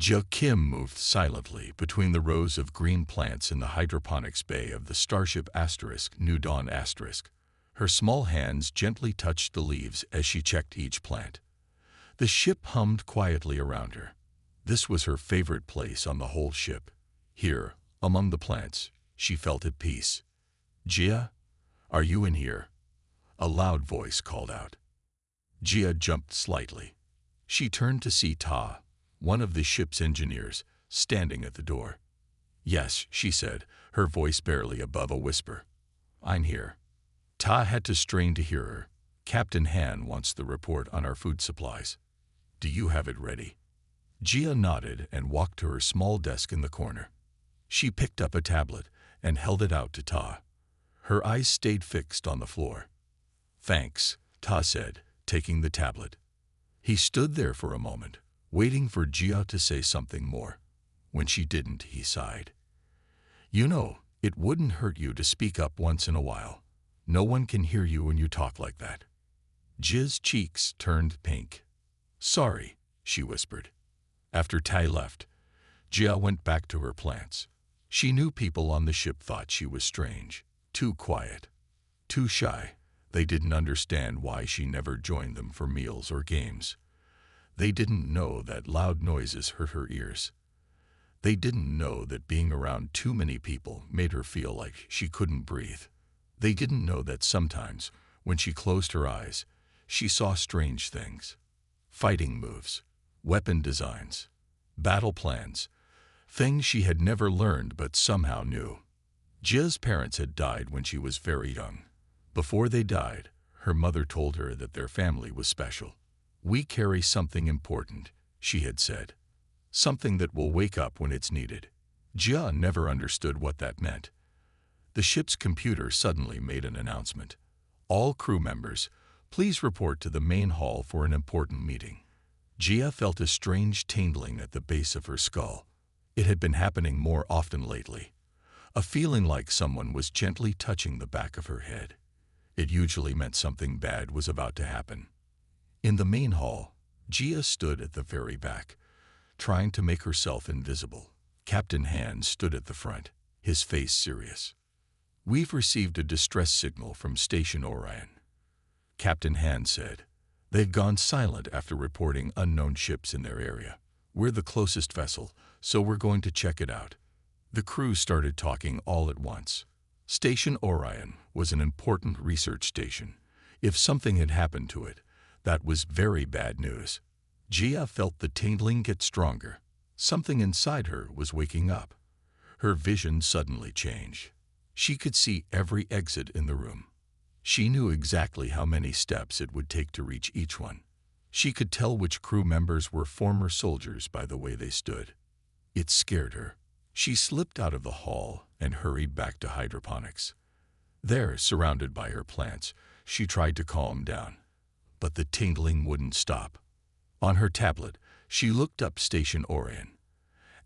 Kim moved silently between the rows of green plants in the hydroponics bay of the Starship New Dawn. Her small hands gently touched the leaves as she checked each plant. The ship hummed quietly around her. This was her favorite place on the whole ship. Here, among the plants, she felt at peace. "Gia, are you in here?" A loud voice called out. Gia jumped slightly. She turned to see Ta, one of the ship's engineers, standing at the door. "Yes," she said, her voice barely above a whisper. "I'm here." Ta had to strain to hear her. "Captain Han wants the report on our food supplies. Do you have it ready?" Gia nodded and walked to her small desk in the corner. She picked up a tablet and held it out to Ta. Her eyes stayed fixed on the floor. "Thanks," Ta said, taking the tablet. He stood there for a moment, waiting for Gia to say something more. When she didn't, he sighed. "You know, it wouldn't hurt you to speak up once in a while. No one can hear you when you talk like that." Gia's cheeks turned pink. "Sorry," she whispered. After Tai left, Gia went back to her plants. She knew people on the ship thought she was strange, too quiet, too shy. They didn't understand why she never joined them for meals or games. They didn't know that loud noises hurt her ears. They didn't know that being around too many people made her feel like she couldn't breathe. They didn't know that sometimes, when she closed her eyes, she saw strange things. Fighting moves, weapon designs, battle plans, things she had never learned but somehow knew. Gia's parents had died when she was very young. Before they died, her mother told her that their family was special. "We carry something important," she had said. "Something that will wake up when it's needed." Gia never understood what that meant. The ship's computer suddenly made an announcement. "All crew members, please report to the main hall for an important meeting." Gia felt a strange tingling at the base of her skull. It had been happening more often lately. A feeling like someone was gently touching the back of her head. It usually meant something bad was about to happen. In the main hall, Gia stood at the very back, trying to make herself invisible. Captain Han stood at the front, his face serious. "We've received a distress signal from Station Orion," Captain Han said. "They've gone silent after reporting unknown ships in their area. We're the closest vessel, so we're going to check it out." The crew started talking all at once. Station Orion was an important research station. If something had happened to it, that was very bad news. Gia felt the tingling get stronger. Something inside her was waking up. Her vision suddenly changed. She could see every exit in the room. She knew exactly how many steps it would take to reach each one. She could tell which crew members were former soldiers by the way they stood. It scared her. She slipped out of the hall and hurried back to hydroponics. There, surrounded by her plants, she tried to calm down. But the tingling wouldn't stop. On her tablet, she looked up Station Orion.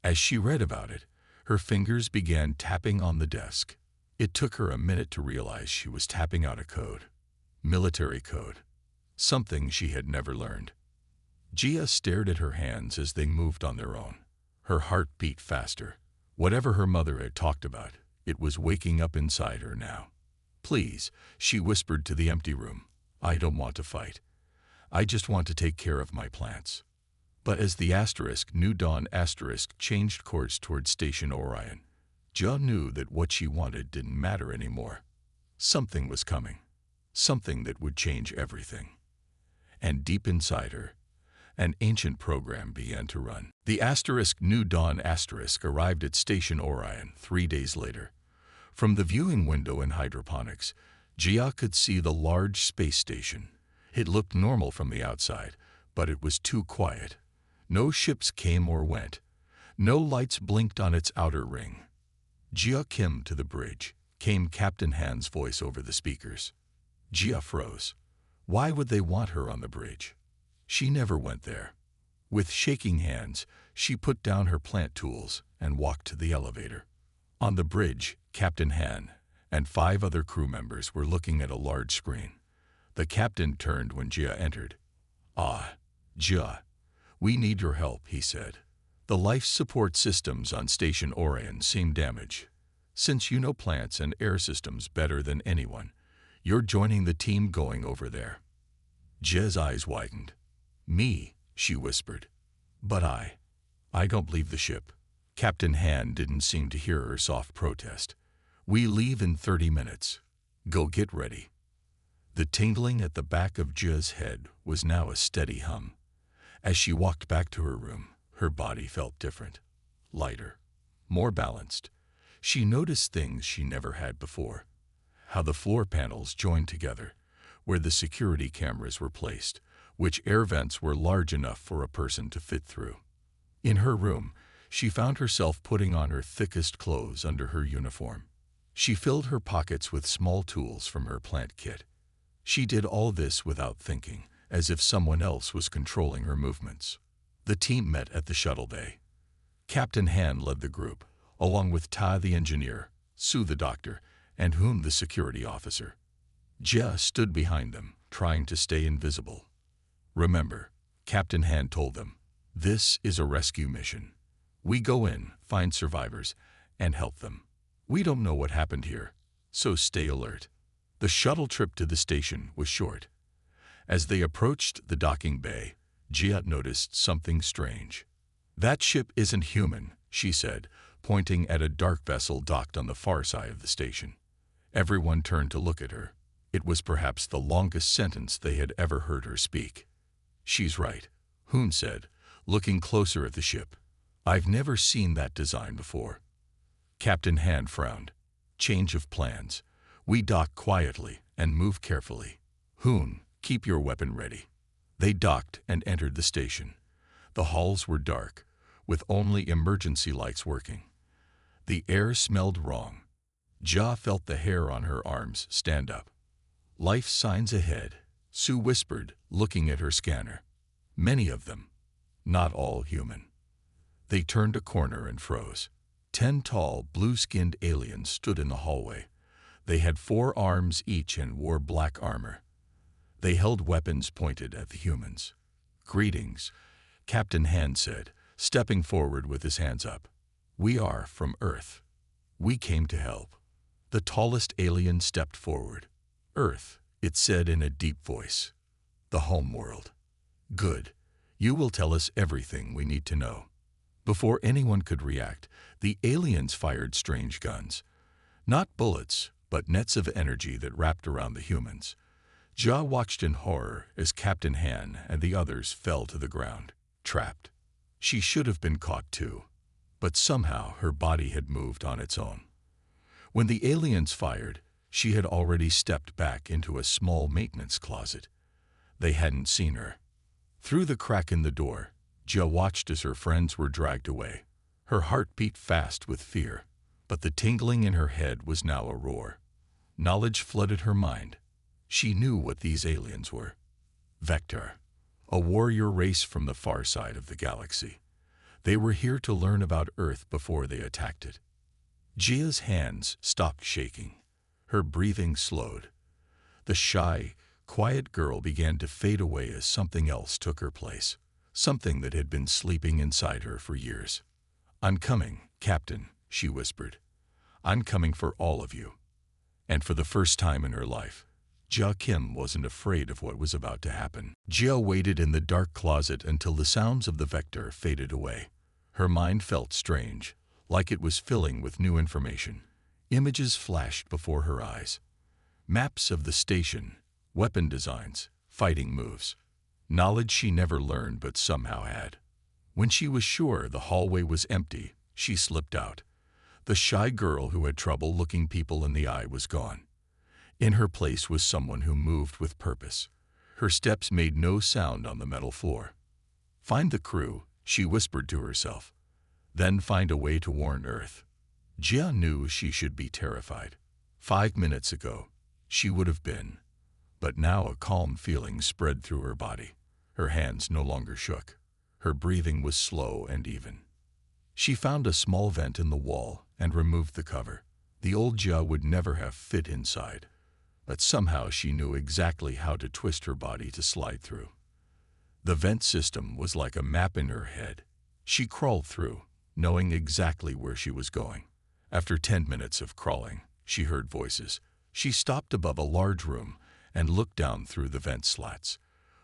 As she read about it, her fingers began tapping on the desk. It took her a minute to realize she was tapping out a code. Military code. Something she had never learned. Gia stared at her hands as they moved on their own. Her heart beat faster. Whatever her mother had talked about, it was waking up inside her now. "Please," she whispered to the empty room. "I don't want to fight. I just want to take care of my plants." But as the New Dawn changed course toward Station Orion, Gia knew that what she wanted didn't matter anymore. Something was coming. Something that would change everything. And deep inside her, an ancient program began to run. The New Dawn arrived at Station Orion 3 days later. From the viewing window in hydroponics, Gia could see the large space station. It looked normal from the outside, but it was too quiet. No ships came or went. No lights blinked on its outer ring. "Gia Kim to the bridge," came Captain Han's voice over the speakers. Gia froze. Why would they want her on the bridge? She never went there. With shaking hands, she put down her plant tools and walked to the elevator. On the bridge, Captain Han and 5 other crew members were looking at a large screen. The captain turned when Gia entered. "Ah, Gia, we need your help," he said. The life support systems on Station Orion seem damaged. Since you know plants and air systems better than anyone, you're joining the team going over there. Jez's eyes widened. Me, she whispered. But I don't leave the ship. Captain Han didn't seem to hear her soft protest. We leave in 30 minutes. Go get ready. The tingling at the back of Jez's head was now a steady hum. As she walked back to her room, her body felt different, lighter, more balanced. She noticed things she never had before. How the floor panels joined together, where the security cameras were placed, which air vents were large enough for a person to fit through. In her room, she found herself putting on her thickest clothes under her uniform. She filled her pockets with small tools from her plant kit. She did all this without thinking, as if someone else was controlling her movements. The team met at the shuttle bay. Captain Han led the group, along with Ta the engineer, Su the doctor, and Hoon the security officer. Jia stood behind them, trying to stay invisible. Remember, Captain Han told them, this is a rescue mission. We go in, find survivors, and help them. We don't know what happened here, so stay alert. The shuttle trip to the station was short. As they approached the docking bay, Jia noticed something strange. That ship isn't human, she said, pointing at a dark vessel docked on the far side of the station. Everyone turned to look at her. It was perhaps the longest sentence they had ever heard her speak. She's right, Hoon said, looking closer at the ship. I've never seen that design before. Captain Han frowned. Change of plans. We dock quietly and move carefully. Hoon, keep your weapon ready. They docked and entered the station. The halls were dark, with only emergency lights working. The air smelled wrong. Jia felt the hair on her arms stand up. Life signs ahead, Su whispered, looking at her scanner. Many of them. Not all human. They turned a corner and froze. 10 tall, blue-skinned aliens stood in the hallway. They had 4 arms each and wore black armor. They held weapons pointed at the humans. Greetings, Captain Han said, stepping forward with his hands up. We are from Earth. We came to help. The tallest alien stepped forward. Earth, it said in a deep voice. The home world. Good. You will tell us everything we need to know. Before anyone could react, the aliens fired strange guns. Not bullets, but nets of energy that wrapped around the humans. Jia watched in horror as Captain Han and the others fell to the ground, trapped. She should have been caught too, but somehow her body had moved on its own. When the aliens fired, she had already stepped back into a small maintenance closet. They hadn't seen her. Through the crack in the door, Jia watched as her friends were dragged away. Her heart beat fast with fear, but the tingling in her head was now a roar. Knowledge flooded her mind. She knew what these aliens were. Vector, a warrior race from the far side of the galaxy. They were here to learn about Earth before they attacked it. Jia's hands stopped shaking. Her breathing slowed. The shy, quiet girl began to fade away as something else took her place, something that had been sleeping inside her for years. I'm coming, Captain, she whispered. I'm coming for all of you. And for the first time in her life, Jia Kim wasn't afraid of what was about to happen. Jia waited in the dark closet until the sounds of the Vector faded away. Her mind felt strange, like it was filling with new information. Images flashed before her eyes. Maps of the station, weapon designs, fighting moves. Knowledge she never learned but somehow had. When she was sure the hallway was empty, she slipped out. The shy girl who had trouble looking people in the eye was gone. In her place was someone who moved with purpose. Her steps made no sound on the metal floor. Find the crew, she whispered to herself. Then find a way to warn Earth. Jia knew she should be terrified. 5 minutes ago, she would have been. But now a calm feeling spread through her body. Her hands no longer shook. Her breathing was slow and even. She found a small vent in the wall and removed the cover. The old Jia would never have fit inside, but somehow she knew exactly how to twist her body to slide through. The vent system was like a map in her head. She crawled through, knowing exactly where she was going. After 10 minutes of crawling, she heard voices. She stopped above a large room and looked down through the vent slats.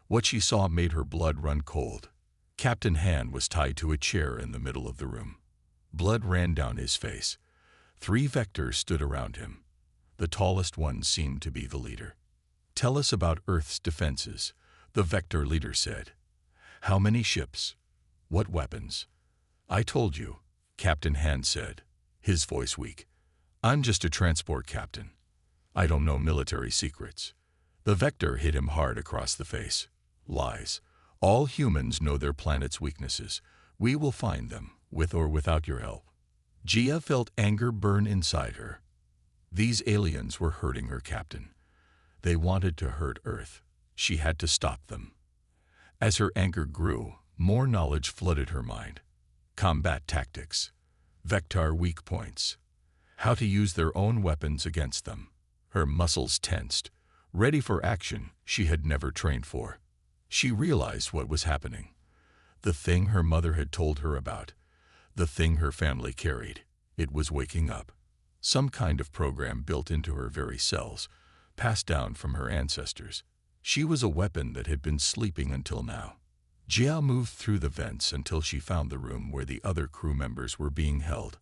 What she saw made her blood run cold. Captain Han was tied to a chair in the middle of the room. Blood ran down his face. 3 vectors stood around him. The tallest one seemed to be the leader. "Tell us about Earth's defenses," the vector leader said. "How many ships? What weapons?" "I told you," Captain Han said, his voice weak. "I'm just a transport captain. I don't know military secrets." The vector hit him hard across the face. "Lies. All humans know their planet's weaknesses. We will find them, with or without your help." Gia felt anger burn inside her. These aliens were hurting her captain. They wanted to hurt Earth. She had to stop them. As her anger grew, more knowledge flooded her mind. Combat tactics, vector weak points, how to use their own weapons against them. Her muscles tensed, ready for action she had never trained for. She realized what was happening. The thing her mother had told her about, the thing her family carried, it was waking up. Some kind of program built into her very cells, passed down from her ancestors. She was a weapon that had been sleeping until now. Jia moved through the vents until she found the room where the other crew members were being held.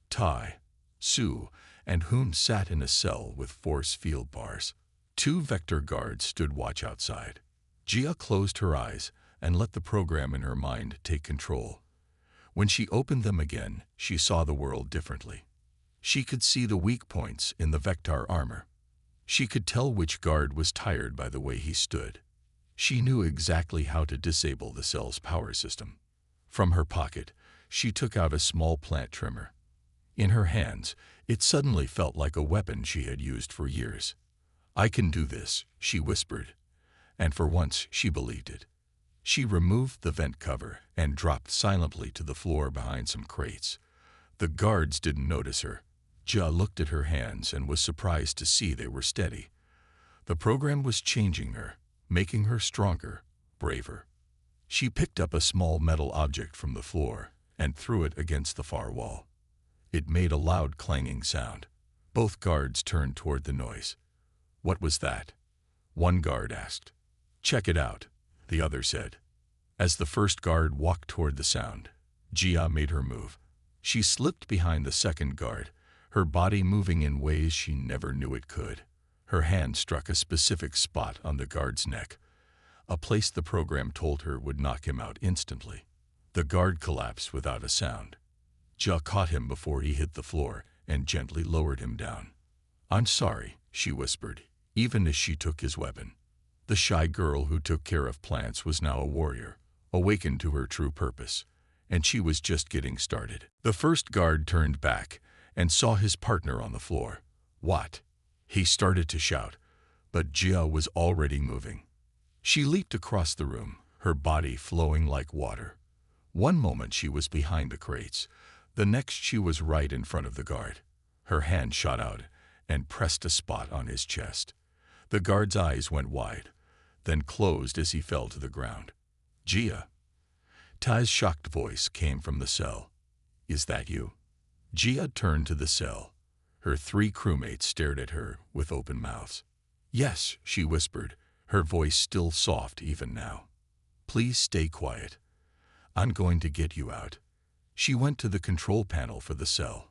Tai, Su, and Hoon sat in a cell with force field bars. 2 vector guards stood watch outside. Jia closed her eyes and let the program in her mind take control. When she opened them again, she saw the world differently. She could see the weak points in the vector armor. She could tell which guard was tired by the way he stood. She knew exactly how to disable the cell's power system. From her pocket, she took out a small plant trimmer. In her hands, it suddenly felt like a weapon she had used for years. "I can do this," she whispered, and for once she believed it. She removed the vent cover and dropped silently to the floor behind some crates. The guards didn't notice her. Jia looked at her hands and was surprised to see they were steady. The program was changing her, making her stronger, braver. She picked up a small metal object from the floor and threw it against the far wall. It made a loud clanging sound. Both guards turned toward the noise. "What was that?" one guard asked. "Check it out," the other said. As the first guard walked toward the sound, Jia made her move. She slipped behind the second guard, her body moving in ways she never knew it could. Her hand struck a specific spot on the guard's neck, a place the program told her would knock him out instantly. The guard collapsed without a sound. Jia caught him before he hit the floor and gently lowered him down. "I'm sorry," she whispered, even as she took his weapon. The shy girl who took care of plants was now a warrior, awakened to her true purpose, and she was just getting started. The first guard turned back and saw his partner on the floor. "What?" He started to shout, but Jia was already moving. She leaped across the room, her body flowing like water. One moment she was behind the crates, the next she was right in front of the guard. Her hand shot out and pressed a spot on his chest. The guard's eyes went wide, then closed as he fell to the ground. "Jia." Tai's shocked voice came from the cell. "Is that you?" Jia turned to the cell. Her 3 crewmates stared at her with open mouths. "Yes," she whispered, her voice still soft even now. "Please stay quiet. I'm going to get you out." She went to the control panel for the cell.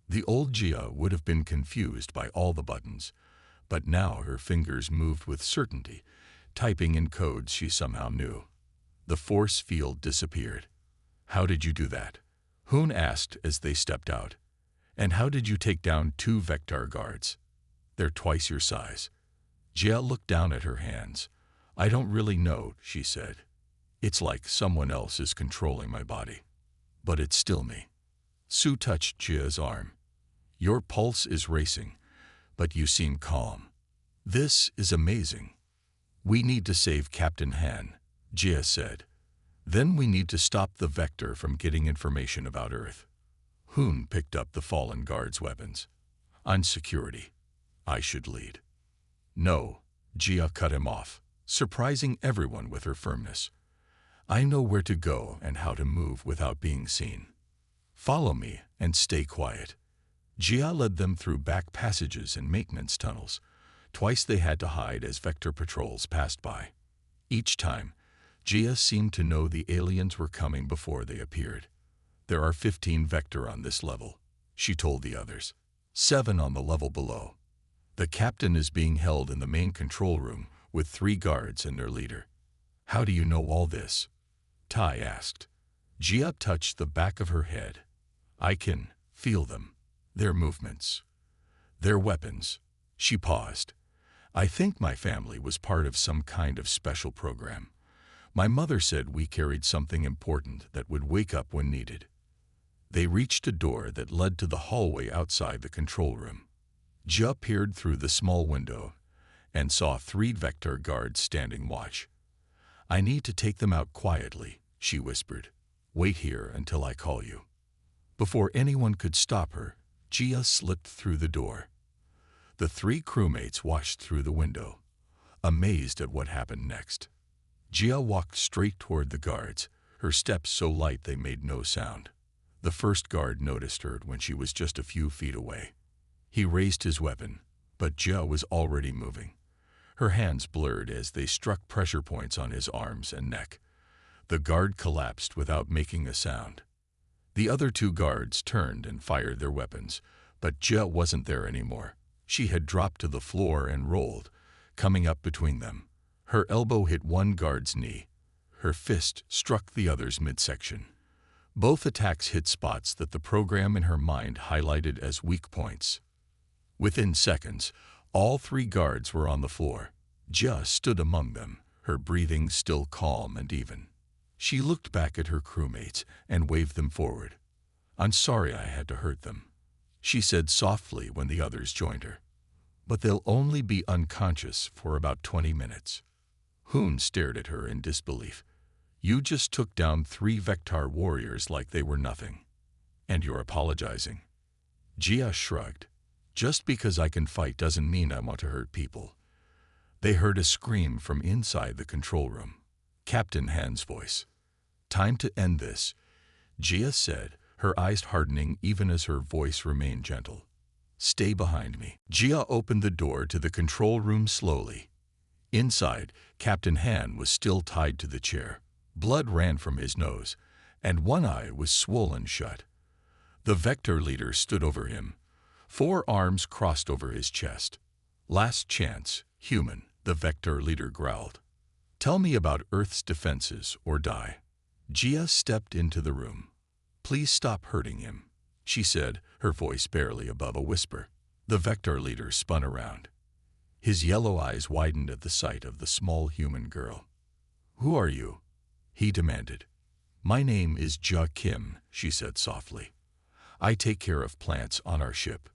The old Jia would have been confused by all the buttons, but now her fingers moved with certainty, typing in codes she somehow knew. The force field disappeared. "How did you do that?" Hoon asked as they stepped out. "And how did you take down 2 vector guards? They're twice your size." Jia looked down at her hands. "I don't really know," she said. "It's like someone else is controlling my body. But it's still me." Su touched Jia's arm. "Your pulse is racing, but you seem calm. This is amazing." "We need to save Captain Han," Jia said. "Then we need to stop the vector from getting information about Earth." Hoon picked up the fallen guard's weapons. "On security. I should lead." "No," Jia cut him off, surprising everyone with her firmness. I know where to go and how to move without being seen. Follow me and stay quiet. Jia led them through back passages and maintenance tunnels. Twice they had to hide as vector patrols passed by. Each time, Jia seemed to know the aliens were coming before they appeared. There are 15 vector on this level, she told the others. 7 on the level below. The captain is being held in the main control room with 3 guards and their leader. How do you know all this? Tai asked. Jia touched the back of her head. I can feel them, their movements, their weapons. She paused. I think my family was part of some kind of special program. My mother said we carried something important that would wake up when needed. They reached a door that led to the hallway outside the control room. Jia peered through the small window and saw 3 vector guards standing watch. I need to take them out quietly, she whispered. Wait here until I call you. Before anyone could stop her, Jia slipped through the door. The 3 crewmates watched through the window, amazed at what happened next. Jia walked straight toward the guards, her steps so light they made no sound. The first guard noticed her when she was just a few feet away. He raised his weapon, but Jia was already moving. Her hands blurred as they struck pressure points on his arms and neck. The guard collapsed without making a sound. The other 2 guards turned and fired their weapons, but Jia wasn't there anymore. She had dropped to the floor and rolled, coming up between them. Her elbow hit one guard's knee. Her fist struck the other's midsection. Both attacks hit spots that the program in her mind highlighted as weak points. Within seconds, all 3 guards were on the floor. Jia stood among them, her breathing still calm and even. She looked back at her crewmates and waved them forward. I'm sorry I had to hurt them, she said softly when the others joined her. But they'll only be unconscious for about 20 minutes. Hoon stared at her in disbelief. You just took down 3 Vectar warriors like they were nothing. And you're apologizing. Jia shrugged. Just because I can fight doesn't mean I want to hurt people. They heard a scream from inside the control room. Captain Han's voice. Time to end this, Jia said, her eyes hardening even as her voice remained gentle. Stay behind me. Jia opened the door to the control room slowly. Inside, Captain Han was still tied to the chair. Blood ran from his nose, and one eye was swollen shut. The Vector leader stood over him, 4 arms crossed over his chest. Last chance, human, the Vector leader growled. Tell me about Earth's defenses or die. Jia stepped into the room. Please stop hurting him, she said, her voice barely above a whisper. The Vector leader spun around. His yellow eyes widened at the sight of the small human girl. Who are you? He demanded. My name is Jia Kim, she said softly. I take care of plants on our ship.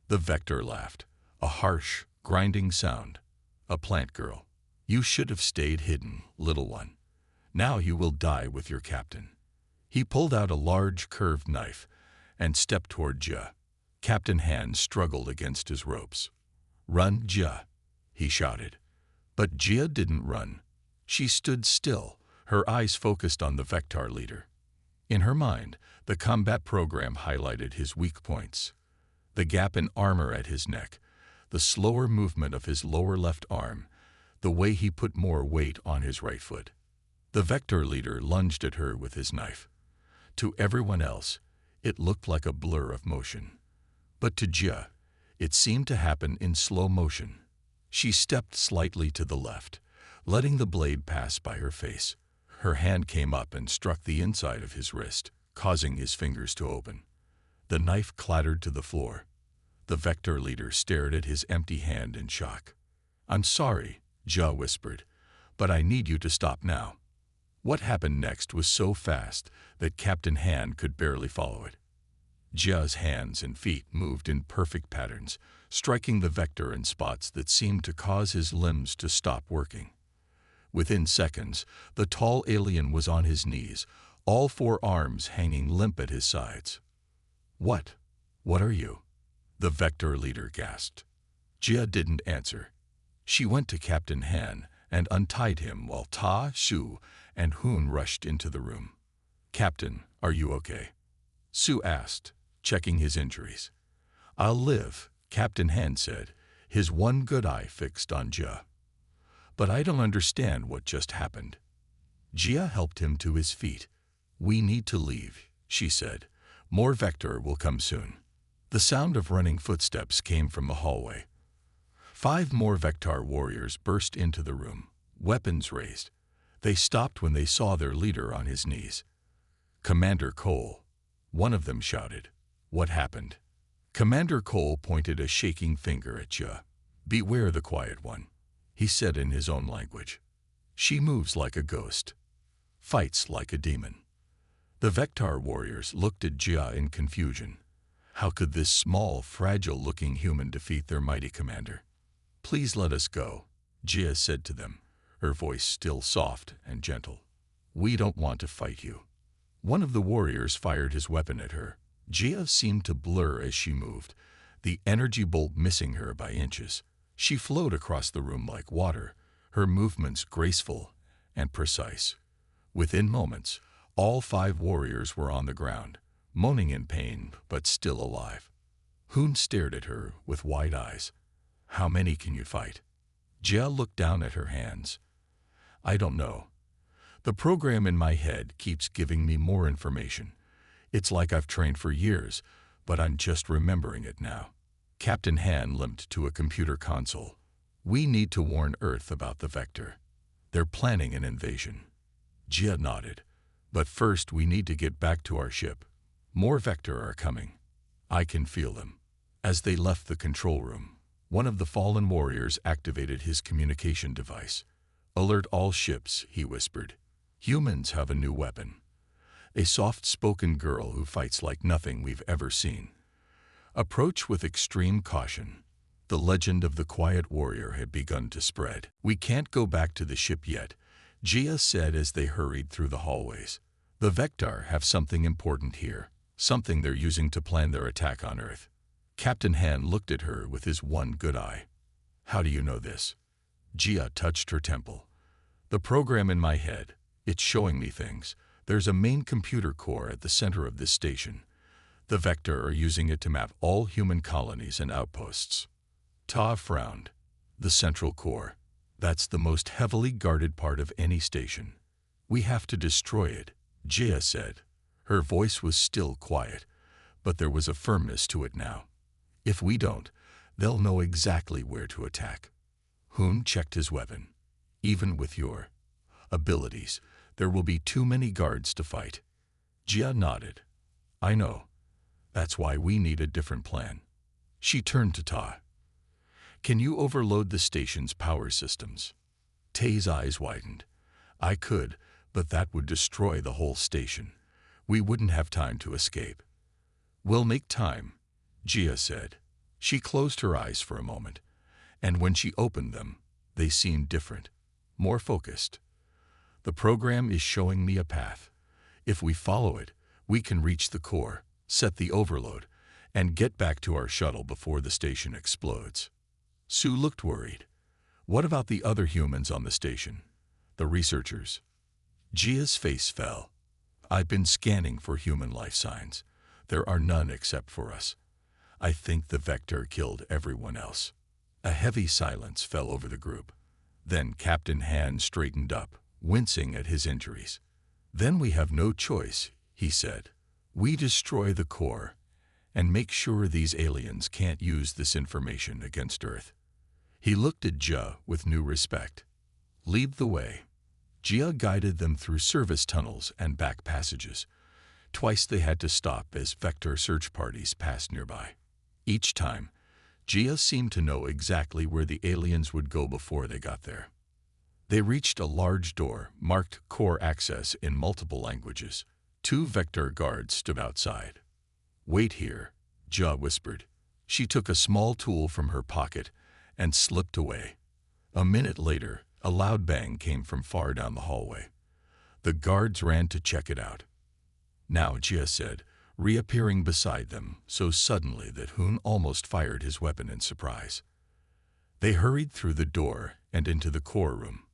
The Vector laughed, a harsh, grinding sound. A plant girl. You should have stayed hidden, little one. Now you will die with your captain. He pulled out a large curved knife and stepped toward Jia. Captain Han struggled against his ropes. Run, Jia, he shouted. But Jia didn't run. She stood still, her eyes focused on the Vector leader. In her mind, the combat program highlighted his weak points. The gap in armor at his neck, the slower movement of his lower left arm, the way he put more weight on his right foot. The Vector leader lunged at her with his knife. To everyone else, it looked like a blur of motion. But to Jia, it seemed to happen in slow motion. She stepped slightly to the left, letting the blade pass by her face. Her hand came up and struck the inside of his wrist, causing his fingers to open. The knife clattered to the floor. The Vector leader stared at his empty hand in shock. I'm sorry, Jia whispered, but I need you to stop now. What happened next was so fast that Captain Han could barely follow it. Jia's hands and feet moved in perfect patterns, striking the Vector in spots that seemed to cause his limbs to stop working. Within seconds, the tall alien was on his knees, all 4 arms hanging limp at his sides. What are you? The Vector leader gasped. Jia didn't answer. She went to Captain Han and untied him while Ta, Shu, and Hoon rushed into the room. "Captain, are you okay?" Sue asked, checking his injuries. "I'll live," Captain Han said, his one good eye fixed on Jia. "But I don't understand what just happened." Jia helped him to his feet. "We need to leave," she said. "More Vector will come soon." The sound of running footsteps came from the hallway. 5 more Vector warriors burst into the room, weapons raised. They stopped when they saw their leader on his knees. "Commander Cole," one of them shouted. "What happened?" Commander Cole pointed a shaking finger at Jia. "Beware the quiet one," he said in his own language. "She moves like a ghost, fights like a demon." The Vector warriors looked at Jia in confusion. How could this small, fragile-looking human defeat their mighty commander? "Please let us go," Jia said to them, her voice still soft and gentle. "We don't want to fight you." One of the warriors fired his weapon at her. Jia seemed to blur as she moved, the energy bolt missing her by inches. She flowed across the room like water, her movements graceful and precise. Within moments, all 5 warriors were on the ground, moaning in pain but still alive. Hoon stared at her with wide eyes. "How many can you fight?" Jia looked down at her hands. "I don't know. The program in my head keeps giving me more information. It's like I've trained for years, but I'm just remembering it now." Captain Han limped to a computer console. "We need to warn Earth about the Vector. They're planning an invasion." Jia nodded. "But first we need to get back to our ship. More Vector are coming. I can feel them." As they left the control room, one of the fallen warriors activated his communication device. "Alert all ships," he whispered. "Humans have a new weapon. A soft-spoken girl who fights like nothing we've ever seen. Approach with extreme caution." The legend of the quiet warrior had begun to spread. "We can't go back to the ship yet," Jia said as they hurried through the hallways. "The Vector have something important here, something they're using to plan their attack on Earth." Captain Han looked at her with his one good eye. "How do you know this?" Jia touched her temple. "The program in my head. It's showing me things. There's a main computer core at the center of this station. The Vector are using it to map all human colonies and outposts." Ta frowned. "The central core. That's the most heavily guarded part of any station. We have to destroy it," Jia said. Her voice was still quiet, but there was a firmness to it now. "If we don't, they'll know exactly where to attack." Hoon checked his weapon. "Even with your abilities, there will be too many guards to fight." Jia nodded. "I know. That's why we need a different plan." She turned to Ta. "Can you overload the station's power systems?" Tae's eyes widened. "I could, but that would destroy the whole station. We wouldn't have time to escape." "We'll make time," Jia said. She closed her eyes for a moment, and when she opened them, they seemed different, more focused. "The program is showing me a path. If we follow it, we can reach the core, set the overload, and get back to our shuttle before the station explodes." Sue looked worried. "What about the other humans on the station? The researchers?" Jia's face fell. "I've been scanning for human life signs. There are none except for us. I think the Vector killed everyone else." A heavy silence fell over the group. Then Captain Han straightened up, wincing at his injuries. "Then we have no choice," he said. "We destroy the core and make sure these aliens can't use this information against Earth." He looked at Jia with new respect. "Lead the way." Jia guided them through service tunnels and back passages. Twice they had to stop as Vector search parties passed nearby. Each time, Jia seemed to know exactly where the aliens would go before they got there. They reached a large door marked Core Access in multiple languages. 2 Vector guards stood outside. "Wait here," Jia whispered. She took a small tool from her pocket and slipped away. A minute later, a loud bang came from far down the hallway. The guards ran to check it out. "Now," Jia said, reappearing beside them so suddenly that Hoon almost fired his weapon in surprise. They hurried through the door and into the core room.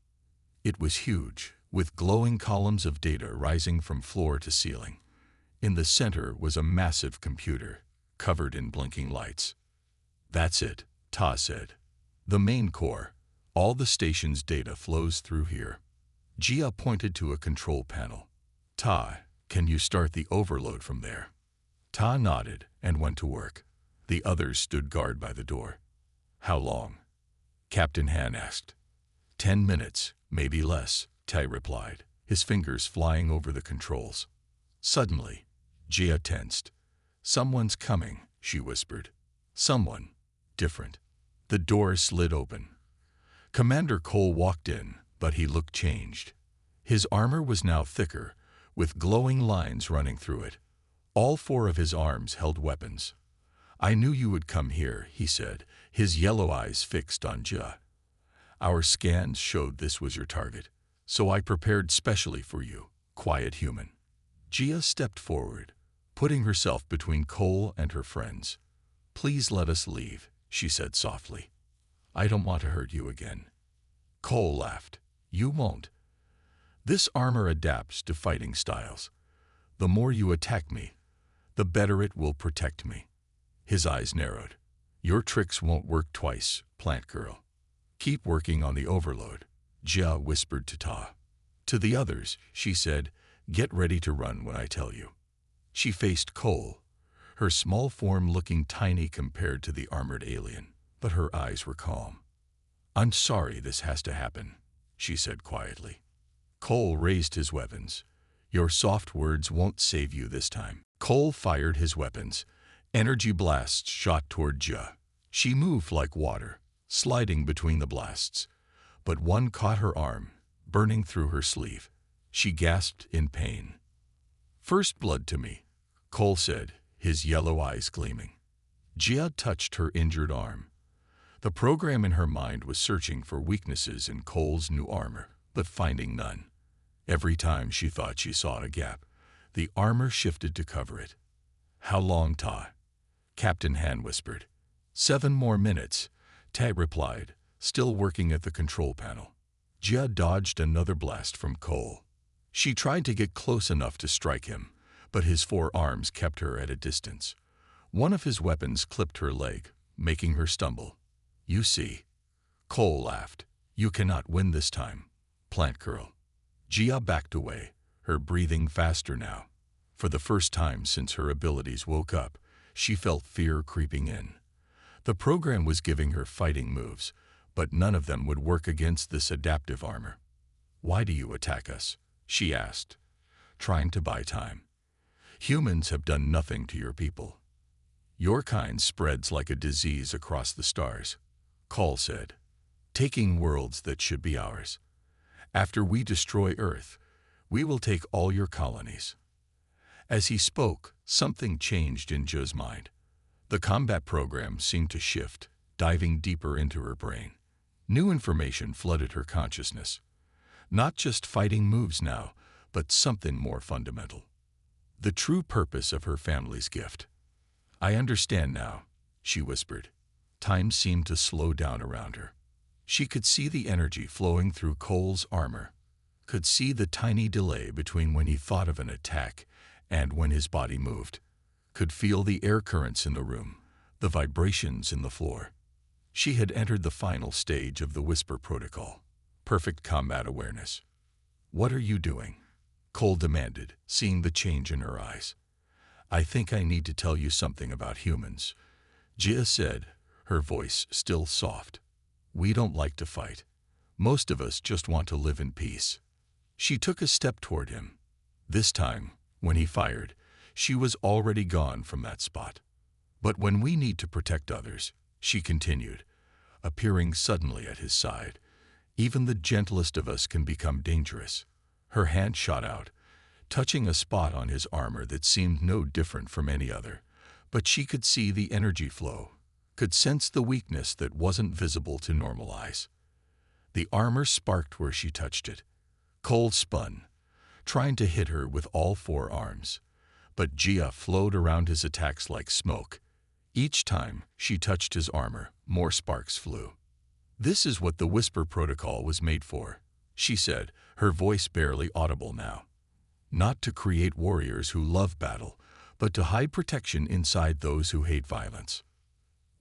It was huge, with glowing columns of data rising from floor to ceiling. In the center was a massive computer, covered in blinking lights. "That's it," Ta said. "The main core. All the station's data flows through here." Jia pointed to a control panel. "Ta, can you start the overload from there?" Ta nodded and went to work. The others stood guard by the door. "How long?" Captain Han asked. 10 minutes, maybe less," Tai replied, his fingers flying over the controls. Suddenly, Jia tensed. "Someone's coming," she whispered. "Someone. Different." The door slid open. Commander Cole walked in, but he looked changed. His armor was now thicker, with glowing lines running through it. All 4 of his arms held weapons. "I knew you would come here," he said, his yellow eyes fixed on Jia. "Our scans showed this was your target, so I prepared specially for you, quiet human." Jia stepped forward, putting herself between Cole and her friends. "Please let us leave," she said softly. "I don't want to hurt you again." Cole laughed. "You won't. This armor adapts to fighting styles. The more you attack me, the better it will protect me." His eyes narrowed. "Your tricks won't work twice, plant girl. Keep working on the overload," Jia whispered to Ta. To the others, she said, "Get ready to run when I tell you." She faced Cole, her small form looking tiny compared to the armored alien, but her eyes were calm. "I'm sorry this has to happen," she said quietly. Cole raised his weapons. "Your soft words won't save you this time." Cole fired his weapons. Energy blasts shot toward Jia. She moved like water, sliding between the blasts, but one caught her arm, burning through her sleeve. She gasped in pain. "First blood to me," Cole said, his yellow eyes gleaming. Jia touched her injured arm. The program in her mind was searching for weaknesses in Cole's new armor, but finding none. Every time she thought she saw a gap, the armor shifted to cover it. "How long, Ta?" Captain Han whispered. 7 more minutes, Ta replied, still working at the control panel. Jia dodged another blast from Cole. She tried to get close enough to strike him, but his 4 arms kept her at a distance. One of his weapons clipped her leg, making her stumble. "You see," Cole laughed, "you cannot win this time, plant girl." Jia backed away, her breathing faster now. For the first time since her abilities woke up, she felt fear creeping in. The program was giving her fighting moves, but none of them would work against this adaptive armor. "Why do you attack us?" she asked, trying to buy time. "Humans have done nothing to your people. Your kind spreads like a disease across the stars," Cole said, "taking worlds that should be ours. After we destroy Earth, we will take all your colonies." As he spoke, something changed in Jia's mind. The combat program seemed to shift, diving deeper into her brain. New information flooded her consciousness. Not just fighting moves now, but something more fundamental. The true purpose of her family's gift. "I understand now," she whispered. Time seemed to slow down around her. She could see the energy flowing through Cole's armor, could see the tiny delay between when he thought of an attack and when his body moved, could feel the air currents in the room, the vibrations in the floor. She had entered the final stage of the Whisper Protocol, perfect combat awareness. "What are you doing?" Cole demanded, seeing the change in her eyes. "I think I need to tell you something about humans," Jia said, her voice still soft. "We don't like to fight. Most of us just want to live in peace." She took a step toward him. This time, when he fired, she was already gone from that spot. "But when we need to protect others," she continued, appearing suddenly at his side, "even the gentlest of us can become dangerous." Her hand shot out, touching a spot on his armor that seemed no different from any other, but she could see the energy flow, could sense the weakness that wasn't visible to normal eyes. The armor sparked where she touched it. Cole spun, trying to hit her with all 4 arms, but Jia flowed around his attacks like smoke. Each time she touched his armor, more sparks flew. "This is what the Whisper Protocol was made for," she said, her voice barely audible now. Not to create warriors who love battle, but to hide protection inside those who hate violence.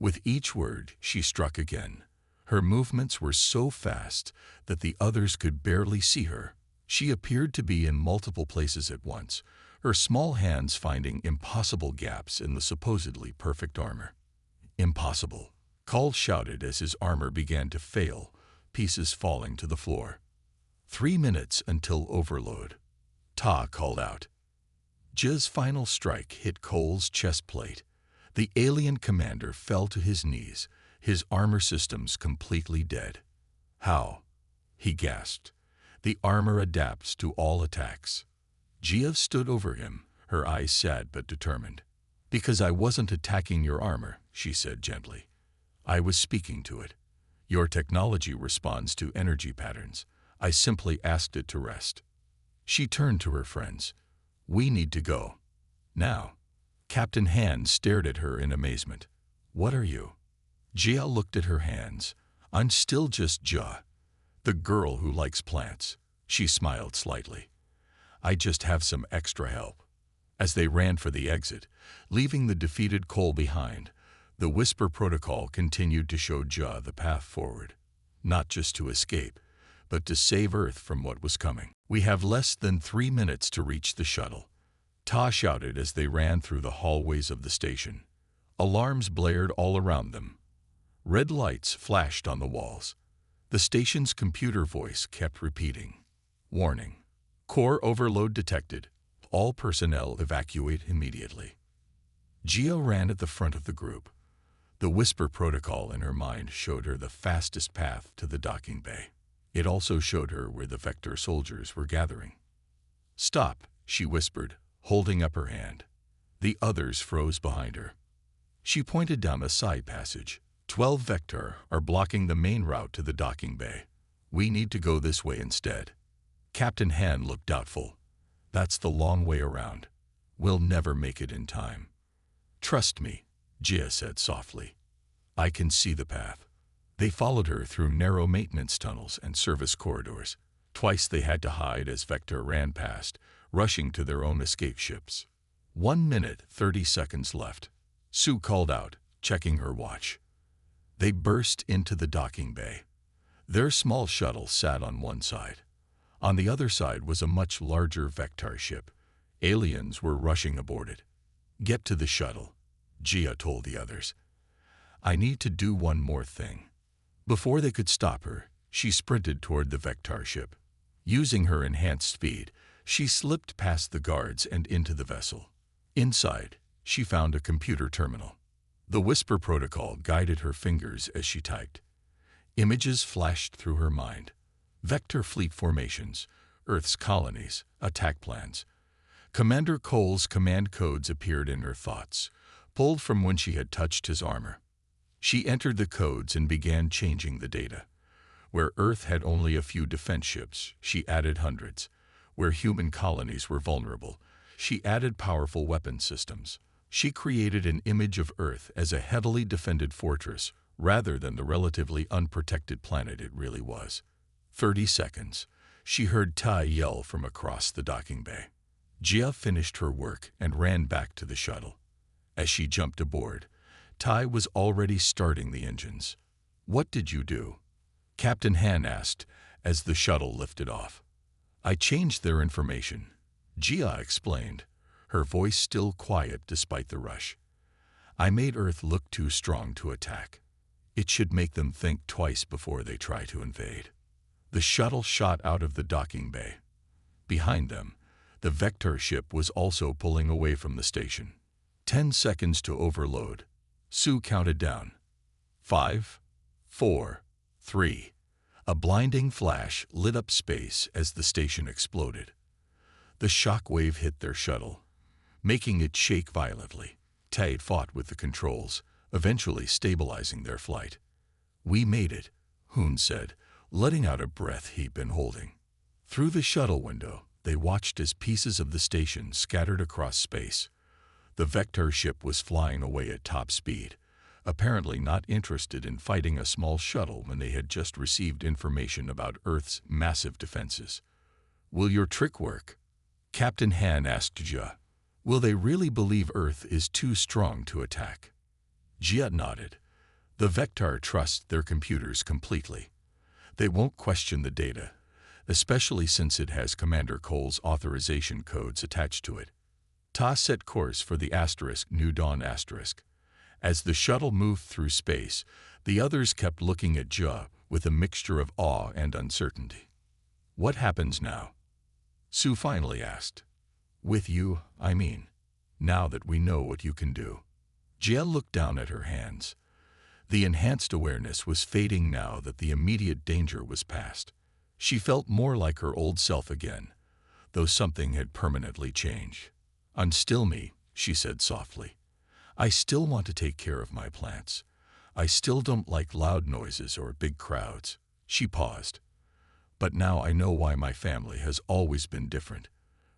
With each word, she struck again. Her movements were so fast that the others could barely see her. She appeared to be in multiple places at once, her small hands finding impossible gaps in the supposedly perfect armor. Impossible, Call shouted as his armor began to fail, pieces falling to the floor. 3 minutes until overload. Ta called out. Jiz's final strike hit Cole's chest plate. The alien commander fell to his knees, his armor systems completely dead. How? He gasped. The armor adapts to all attacks. Jia stood over him, her eyes sad but determined. Because I wasn't attacking your armor, she said gently. I was speaking to it. Your technology responds to energy patterns. I simply asked it to rest. She turned to her friends. We need to go. Now. Captain Han stared at her in amazement. What are you? Jia looked at her hands. I'm still just Jia, the girl who likes plants. She smiled slightly. I just have some extra help. As they ran for the exit, leaving the defeated Cole behind, the Whisper Protocol continued to show Jia the path forward. Not just to escape, but to save Earth from what was coming. We have less than 3 minutes to reach the shuttle. Ta shouted as they ran through the hallways of the station. Alarms blared all around them. Red lights flashed on the walls. The station's computer voice kept repeating. Warning. Core overload detected. All personnel evacuate immediately. Jia ran at the front of the group. The Whisper Protocol in her mind showed her the fastest path to the docking bay. It also showed her where the Vector soldiers were gathering. Stop, she whispered, holding up her hand. The others froze behind her. She pointed down a side passage. 12 Vector are blocking the main route to the docking bay. We need to go this way instead. Captain Han looked doubtful. That's the long way around. We'll never make it in time. Trust me, Jia said softly. I can see the path. They followed her through narrow maintenance tunnels and service corridors. Twice they had to hide as Vector ran past, rushing to their own escape ships. 1 minute, 30 seconds left. Sue called out, checking her watch. They burst into the docking bay. Their small shuttle sat on one side. On the other side was a much larger Vector ship. Aliens were rushing aboard it. Get to the shuttle, Jia told the others. I need to do one more thing. Before they could stop her, she sprinted toward the Vector ship. Using her enhanced speed, she slipped past the guards and into the vessel. Inside, she found a computer terminal. The Whisper Protocol guided her fingers as she typed. Images flashed through her mind. Vector fleet formations, Earth's colonies, attack plans. Commander Cole's command codes appeared in her thoughts, pulled from when she had touched his armor. She entered the codes and began changing the data. Where Earth had only a few defense ships, she added hundreds. Where human colonies were vulnerable, she added powerful weapon systems. She created an image of Earth as a heavily defended fortress rather than the relatively unprotected planet it really was. 30 seconds. She heard Tai yell from across the docking bay. Jia finished her work and ran back to the shuttle. As she jumped aboard, Tai was already starting the engines. What did you do? Captain Han asked as the shuttle lifted off. I changed their information, Jia explained, her voice still quiet despite the rush. I made Earth look too strong to attack. It should make them think twice before they try to invade. The shuttle shot out of the docking bay. Behind them, the Vector ship was also pulling away from the station. 10 seconds to overload. Sue counted down. 5, 4, 3. A blinding flash lit up space as the station exploded. The shock wave hit their shuttle, making it shake violently. Tai fought with the controls, eventually stabilizing their flight. We made it, Hoon said, letting out a breath he'd been holding. Through the shuttle window, they watched as pieces of the station scattered across space. The Vector ship was flying away at top speed, apparently not interested in fighting a small shuttle when they had just received information about Earth's massive defenses. "Will your trick work?" Captain Han asked Jia. "Will they really believe Earth is too strong to attack?" Jia nodded. "The Vector trusts their computers completely. They won't question the data, especially since it has Commander Cole's authorization codes attached to it." Ta set course for the New Dawn asterisk. As the shuttle moved through space, the others kept looking at Jia with a mixture of awe and uncertainty. "What happens now?" Sue finally asked. "With you, I mean. Now that we know what you can do." Jia looked down at her hands. The enhanced awareness was fading now that the immediate danger was past. She felt more like her old self again, though something had permanently changed. "Unstill me," she said softly. "I still want to take care of my plants. I still don't like loud noises or big crowds." She paused. "But now I know why my family has always been different.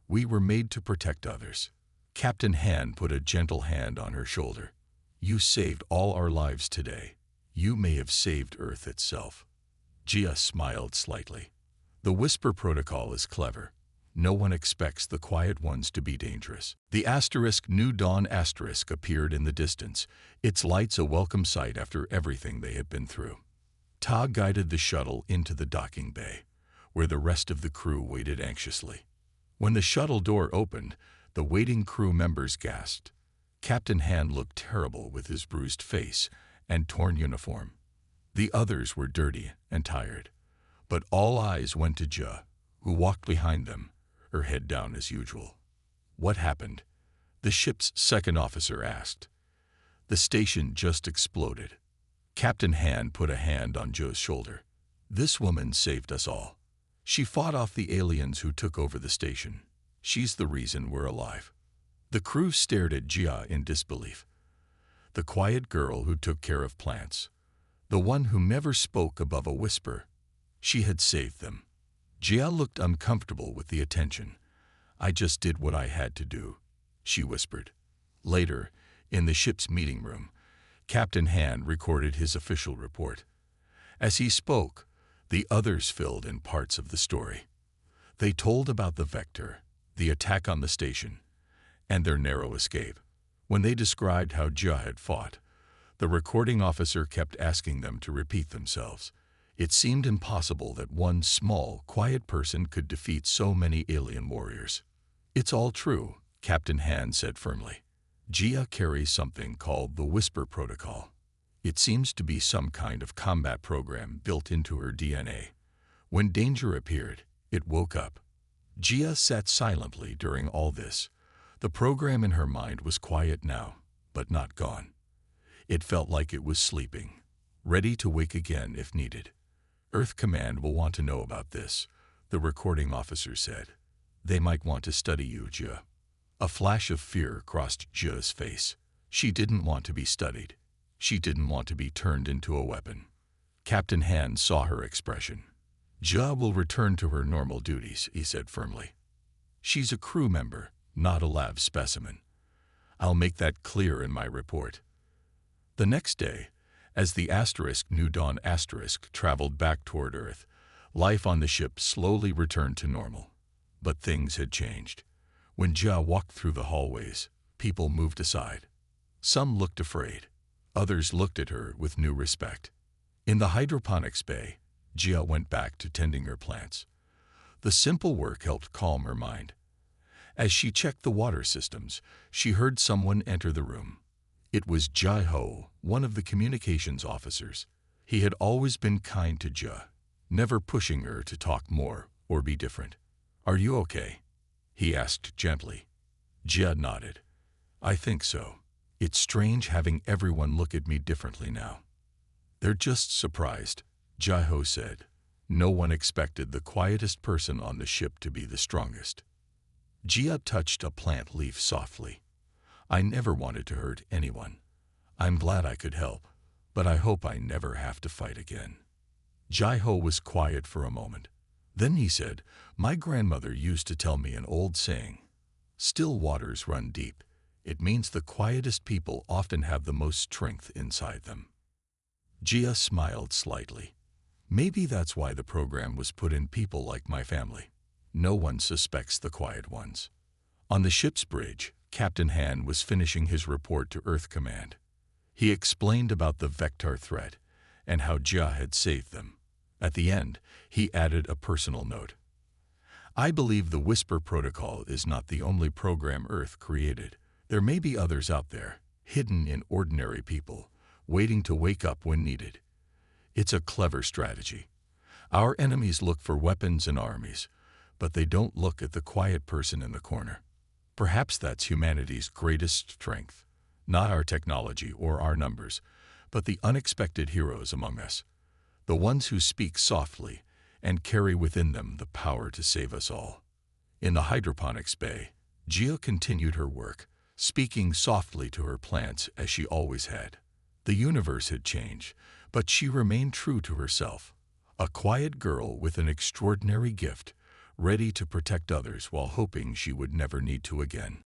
We were made to protect others." Captain Han put a gentle hand on her shoulder. "You saved all our lives today. You may have saved Earth itself." Jia smiled slightly. "The Whisper Protocol is clever. No one expects the quiet ones to be dangerous." The New Dawn appeared in the distance, its lights a welcome sight after everything they had been through. Ta guided the shuttle into the docking bay, where the rest of the crew waited anxiously. When the shuttle door opened, the waiting crew members gasped. Captain Han looked terrible with his bruised face and torn uniform. The others were dirty and tired, but all eyes went to Jia, who walked behind them, her head down as usual. "What happened?" the ship's second officer asked. "The station just exploded." Captain Han put a hand on Jia's shoulder. "This woman saved us all. She fought off the aliens who took over the station. She's the reason we're alive." The crew stared at Jia in disbelief. The quiet girl who took care of plants. The one who never spoke above a whisper. She had saved them. Jia looked uncomfortable with the attention. "I just did what I had to do," she whispered. Later, in the ship's meeting room, Captain Han recorded his official report. As he spoke, the others filled in parts of the story. They told about the Vector, the attack on the station, and their narrow escape. When they described how Jia had fought, the recording officer kept asking them to repeat themselves. It seemed impossible that one small, quiet person could defeat so many alien warriors. "It's all true," Captain Han said firmly. "Jia carries something called the Whisper Protocol. It seems to be some kind of combat program built into her DNA. When danger appeared, it woke up." Jia sat silently during all this. The program in her mind was quiet now, but not gone. It felt like it was sleeping, ready to wake again if needed. "Earth Command will want to know about this," the recording officer said. "They might want to study you, Jia." A flash of fear crossed Jia's face. She didn't want to be studied. She didn't want to be turned into a weapon. Captain Han saw her expression. "Jia will return to her normal duties," he said firmly. "She's a crew member, not a lab specimen. I'll make that clear in my report." The next day, as the New Dawn traveled back toward Earth, life on the ship slowly returned to normal. But things had changed. When Jia walked through the hallways, people moved aside. Some looked afraid. Others looked at her with new respect. In the hydroponics bay, Jia went back to tending her plants. The simple work helped calm her mind. As she checked the water systems, she heard someone enter the room. It was Jai-Ho, one of the communications officers. He had always been kind to Jia, never pushing her to talk more or be different. "Are you okay?" he asked gently. Jia nodded. "I think so. It's strange having everyone look at me differently now." "They're just surprised," Jai-Ho said. "No one expected the quietest person on the ship to be the strongest." Jia touched a plant leaf softly. "I never wanted to hurt anyone. I'm glad I could help, but I hope I never have to fight again." Jai-Ho was quiet for a moment. Then he said, "My grandmother used to tell me an old saying, 'Still waters run deep.' It means the quietest people often have the most strength inside them. Gia smiled slightly. Maybe that's why the program was put in people like my family. No one suspects the quiet ones. On the ship's bridge, Captain Han was finishing his report to Earth Command. He explained about the Vector threat and how Jia had saved them. At the end, he added a personal note. I believe the Whisper Protocol is not the only program Earth created. There may be others out there, hidden in ordinary people, waiting to wake up when needed. It's a clever strategy. Our enemies look for weapons and armies, but they don't look at the quiet person in the corner. Perhaps that's humanity's greatest strength. Not our technology or our numbers, but the unexpected heroes among us. The ones who speak softly and carry within them the power to save us all. In the hydroponics bay, Gia continued her work, speaking softly to her plants as she always had. The universe had changed, but she remained true to herself. A quiet girl with an extraordinary gift, ready to protect others while hoping she would never need to again.